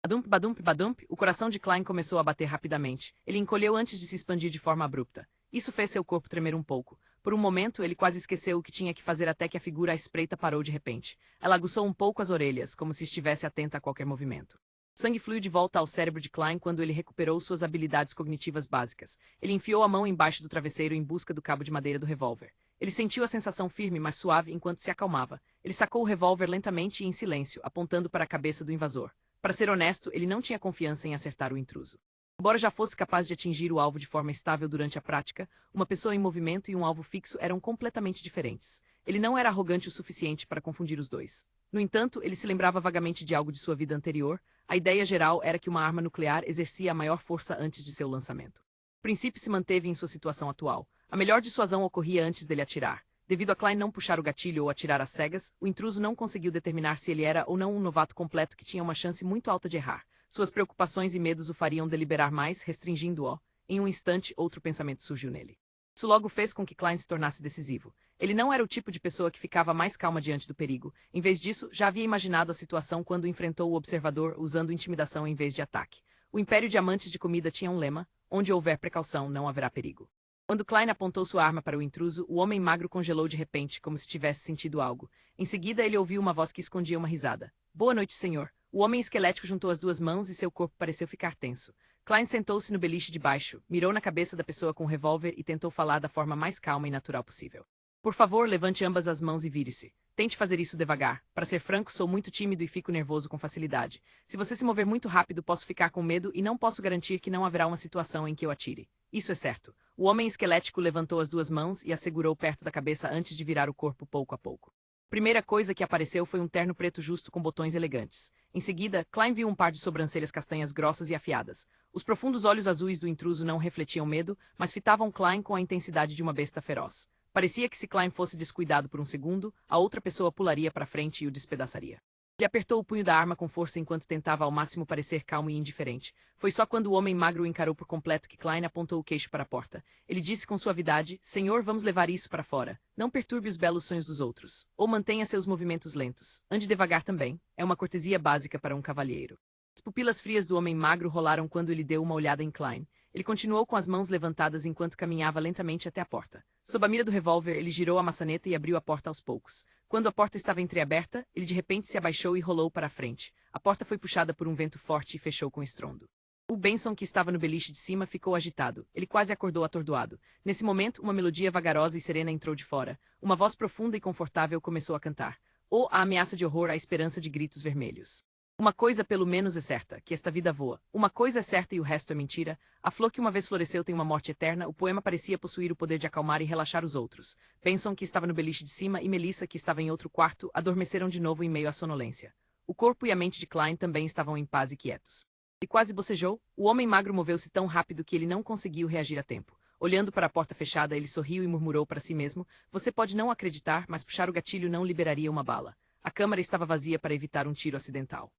Badump, badump, badump, o coração de Klein começou a bater rapidamente. Ele encolheu antes de se expandir de forma abrupta. Isso fez seu corpo tremer um pouco. Por um momento, ele quase esqueceu o que tinha que fazer até que a figura à espreita parou de repente. Ela aguçou um pouco as orelhas, como se estivesse atenta a qualquer movimento. O sangue fluiu de volta ao cérebro de Klein quando ele recuperou suas habilidades cognitivas básicas. Ele enfiou a mão embaixo do travesseiro em busca do cabo de madeira do revólver. Ele sentiu a sensação firme, mas suave enquanto se acalmava. Ele sacou o revólver lentamente e em silêncio, apontando para a cabeça do invasor. Para ser honesto, ele não tinha confiança em acertar o intruso. Embora já fosse capaz de atingir o alvo de forma estável durante a prática, uma pessoa em movimento e um alvo fixo eram completamente diferentes. Ele não era arrogante o suficiente para confundir os dois. No entanto, ele se lembrava vagamente de algo de sua vida anterior. A ideia geral era que uma arma nuclear exercia a maior força antes de seu lançamento. O princípio se manteve em sua situação atual. A melhor dissuasão ocorria antes dele atirar. Devido a Klein não puxar o gatilho ou atirar às cegas, o intruso não conseguiu determinar se ele era ou não um novato completo que tinha uma chance muito alta de errar. Suas preocupações e medos o fariam deliberar mais, restringindo-o. Em um instante, outro pensamento surgiu nele. Isso logo fez com que Klein se tornasse decisivo. Ele não era o tipo de pessoa que ficava mais calma diante do perigo. Em vez disso, já havia imaginado a situação quando enfrentou o observador usando intimidação em vez de ataque. O Império de Amantes de Comida tinha um lema: onde houver precaução, não haverá perigo. Quando Klein apontou sua arma para o intruso, o homem magro congelou de repente, como se tivesse sentido algo. Em seguida, ele ouviu uma voz que escondia uma risada. Boa noite, senhor. O homem esquelético juntou as duas mãos e seu corpo pareceu ficar tenso. Klein sentou-se no beliche de baixo, mirou na cabeça da pessoa com o revólver e tentou falar da forma mais calma e natural possível. Por favor, levante ambas as mãos e vire-se. Tente fazer isso devagar. Para ser franco, sou muito tímido e fico nervoso com facilidade. Se você se mover muito rápido, posso ficar com medo e não posso garantir que não haverá uma situação em que eu atire. Isso é certo. O homem esquelético levantou as duas mãos e as segurou perto da cabeça antes de virar o corpo pouco a pouco. A primeira coisa que apareceu foi um terno preto justo com botões elegantes. Em seguida, Klein viu um par de sobrancelhas castanhas grossas e afiadas. Os profundos olhos azuis do intruso não refletiam medo, mas fitavam Klein com a intensidade de uma besta feroz. Parecia que se Klein fosse descuidado por um segundo, a outra pessoa pularia para frente e o despedaçaria. Ele apertou o punho da arma com força enquanto tentava ao máximo parecer calmo e indiferente. Foi só quando o homem magro o encarou por completo que Klein apontou o queixo para a porta. Ele disse com suavidade: Senhor, vamos levar isso para fora. Não perturbe os belos sonhos dos outros. Ou mantenha seus movimentos lentos. Ande devagar também. É uma cortesia básica para um cavalheiro. As pupilas frias do homem magro rolaram quando ele deu uma olhada em Klein. Ele continuou com as mãos levantadas enquanto caminhava lentamente até a porta. Sob a mira do revólver, ele girou a maçaneta e abriu a porta aos poucos. Quando a porta estava entreaberta, ele de repente se abaixou e rolou para a frente. A porta foi puxada por um vento forte e fechou com estrondo. O Benson, que estava no beliche de cima, ficou agitado. Ele quase acordou atordoado. Nesse momento, uma melodia vagarosa e serena entrou de fora. Uma voz profunda e confortável começou a cantar. Oh, a ameaça de horror, a esperança de gritos vermelhos. Uma coisa pelo menos é certa, que esta vida voa. Uma coisa é certa e o resto é mentira. A flor que uma vez floresceu tem uma morte eterna. O poema parecia possuir o poder de acalmar e relaxar os outros. Benson, que estava no beliche de cima, e Melissa, que estava em outro quarto, adormeceram de novo em meio à sonolência. O corpo e a mente de Klein também estavam em paz e quietos. Ele quase bocejou. O homem magro moveu-se tão rápido que ele não conseguiu reagir a tempo. Olhando para a porta fechada, ele sorriu e murmurou para si mesmo: Você pode não acreditar, mas puxar o gatilho não liberaria uma bala. A câmara estava vazia para evitar um tiro acidental.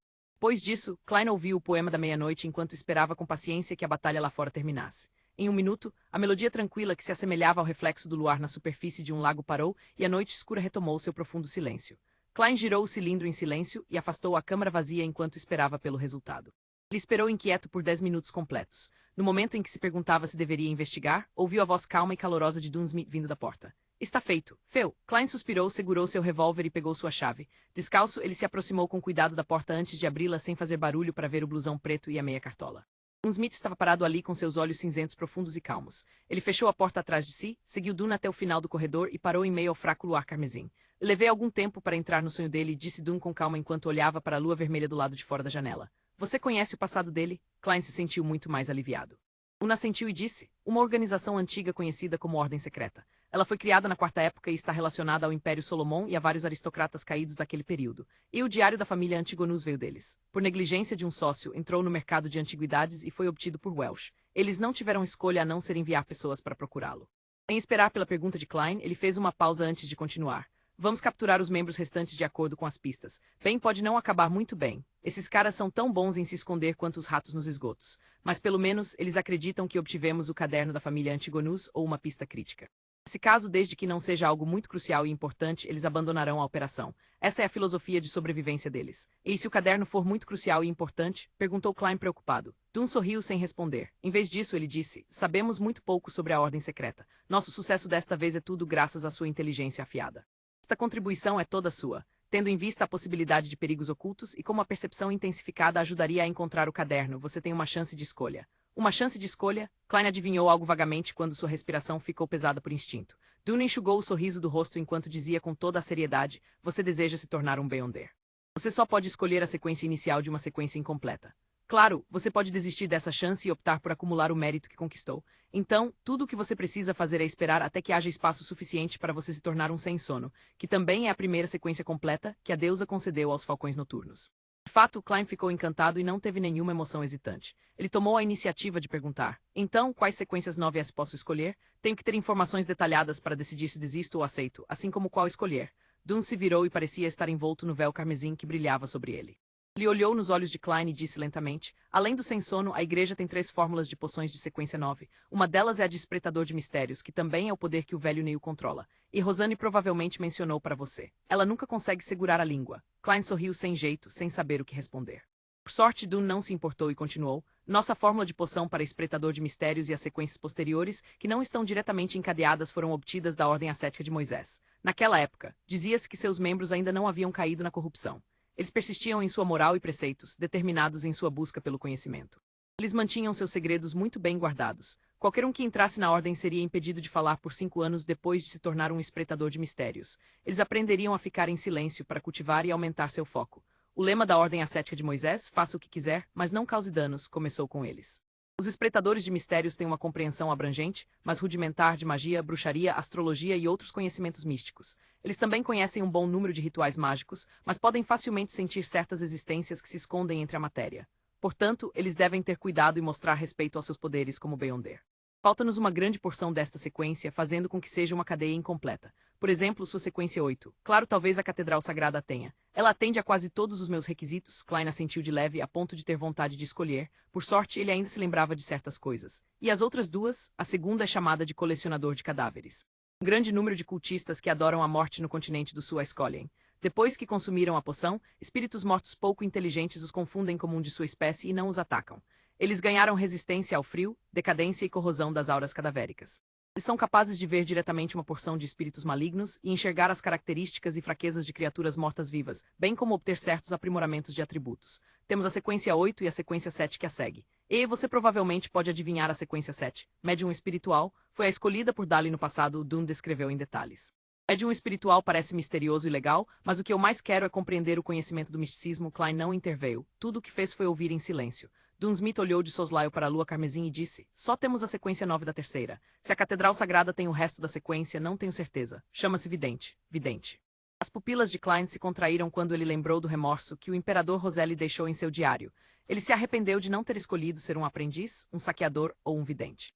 Depois disso, Klein ouviu o poema da meia-noite enquanto esperava com paciência que a batalha lá fora terminasse. Em um minuto, a melodia tranquila que se assemelhava ao reflexo do luar na superfície de um lago parou e a noite escura retomou seu profundo silêncio. Klein girou o cilindro em silêncio e afastou a câmara vazia enquanto esperava pelo resultado. Ele esperou inquieto por 10 minutos completos. No momento em que se perguntava se deveria investigar, ouviu a voz calma e calorosa de Dunsmith vindo da porta. Está feito. Feu. Klein suspirou, segurou seu revólver e pegou sua chave. Descalço, ele se aproximou com cuidado da porta antes de abri-la sem fazer barulho para ver o blusão preto e a meia cartola. Smith estava parado ali com seus olhos cinzentos profundos e calmos. Ele fechou a porta atrás de si, seguiu Duna até o final do corredor e parou em meio ao fraco luar carmesim. Levei algum tempo para entrar no sonho dele, disse Dun com calma enquanto olhava para a lua vermelha do lado de fora da janela. Você conhece o passado dele? Klein se sentiu muito mais aliviado. Una assentiu e disse: uma organização antiga conhecida como Ordem Secreta. Ela foi criada na Quarta Época e está relacionada ao Império Solomon e a vários aristocratas caídos daquele período. E o diário da família Antigonus veio deles. Por negligência de um sócio, entrou no mercado de antiguidades e foi obtido por Welsh. Eles não tiveram escolha a não ser enviar pessoas para procurá-lo. Sem esperar pela pergunta de Klein, ele fez uma pausa antes de continuar. Vamos capturar os membros restantes de acordo com as pistas. Bem, pode não acabar muito bem. Esses caras são tão bons em se esconder quanto os ratos nos esgotos. Mas pelo menos eles acreditam que obtivemos o caderno da família Antigonus ou uma pista crítica. Nesse caso, desde que não seja algo muito crucial e importante, eles abandonarão a operação. Essa é a filosofia de sobrevivência deles. E se o caderno for muito crucial e importante? Perguntou Klein preocupado. Dunn sorriu sem responder. Em vez disso, ele disse, sabemos muito pouco sobre a ordem secreta. Nosso sucesso desta vez é tudo graças à sua inteligência afiada. Esta contribuição é toda sua, tendo em vista a possibilidade de perigos ocultos e como a percepção intensificada ajudaria a encontrar o caderno, você tem uma chance de escolha. Uma chance de escolha? Klein adivinhou algo vagamente quando sua respiração ficou pesada por instinto. Dunn enxugou o sorriso do rosto enquanto dizia com toda a seriedade, você deseja se tornar um Beyonder. Você só pode escolher a sequência inicial de uma sequência incompleta. Claro, você pode desistir dessa chance e optar por acumular o mérito que conquistou. Então, tudo o que você precisa fazer é esperar até que haja espaço suficiente para você se tornar um sem sono, que também é a primeira sequência completa que a deusa concedeu aos falcões noturnos. De fato, Klein ficou encantado e não teve nenhuma emoção hesitante. Ele tomou a iniciativa de perguntar, então, quais sequências 9S posso escolher? Tenho que ter informações detalhadas para decidir se desisto ou aceito, assim como qual escolher. Dunn se virou e parecia estar envolto no véu carmesim que brilhava sobre ele. Ele olhou nos olhos de Klein e disse lentamente, além do sem sono, a igreja tem 3 fórmulas de poções de sequência 9. Uma delas é a de Espreitador de Mistérios, que também é o poder que o velho Neil controla. E Rosanne provavelmente mencionou para você. Ela nunca consegue segurar a língua. Klein sorriu sem jeito, sem saber o que responder. Por sorte, Dunn não se importou e continuou. Nossa fórmula de poção para Espreitador de Mistérios e as sequências posteriores, que não estão diretamente encadeadas, foram obtidas da Ordem Ascética de Moisés. Naquela época, dizia-se que seus membros ainda não haviam caído na corrupção. Eles persistiam em sua moral e preceitos, determinados em sua busca pelo conhecimento. Eles mantinham seus segredos muito bem guardados. Qualquer um que entrasse na ordem seria impedido de falar por 5 anos depois de se tornar um espreitador de mistérios. Eles aprenderiam a ficar em silêncio para cultivar e aumentar seu foco. O lema da ordem ascética de Moisés, faça o que quiser, mas não cause danos, começou com eles. Os espreitadores de mistérios têm uma compreensão abrangente, mas rudimentar de magia, bruxaria, astrologia e outros conhecimentos místicos. Eles também conhecem um bom número de rituais mágicos, mas podem facilmente sentir certas existências que se escondem entre a matéria. Portanto, eles devem ter cuidado e mostrar respeito aos seus poderes como Beyonder. Falta-nos uma grande porção desta sequência, fazendo com que seja uma cadeia incompleta. Por exemplo, sua sequência 8. Claro, talvez a Catedral Sagrada a tenha. Ela atende a quase todos os meus requisitos. Klein assentiu de leve a ponto de ter vontade de escolher. Por sorte, ele ainda se lembrava de certas coisas. E as outras duas? A segunda é chamada de Colecionador de Cadáveres. Um grande número de cultistas que adoram a morte no continente do sul a escolhem. Depois que consumiram a poção, espíritos mortos pouco inteligentes os confundem como um de sua espécie e não os atacam. Eles ganharam resistência ao frio, decadência e corrosão das auras cadavéricas. Eles são capazes de ver diretamente uma porção de espíritos malignos e enxergar as características e fraquezas de criaturas mortas-vivas, bem como obter certos aprimoramentos de atributos. Temos a sequência 8 e a sequência 7 que a segue. E você provavelmente pode adivinhar a sequência 7. Médium espiritual, foi a escolhida por Dali no passado, Dunn descreveu em detalhes. Médium espiritual parece misterioso e legal, mas o que eu mais quero é compreender o conhecimento do misticismo. Klein não interveio. Tudo o que fez foi ouvir em silêncio. Dunn Smith olhou de soslaio para a lua carmesim e disse, só temos a sequência 9 da terceira. Se a Catedral Sagrada tem o resto da sequência, não tenho certeza. Chama-se Vidente. Vidente. As pupilas de Klein se contraíram quando ele lembrou do remorso que o imperador Roselli deixou em seu diário. Ele se arrependeu de não ter escolhido ser um aprendiz, um saqueador ou um vidente.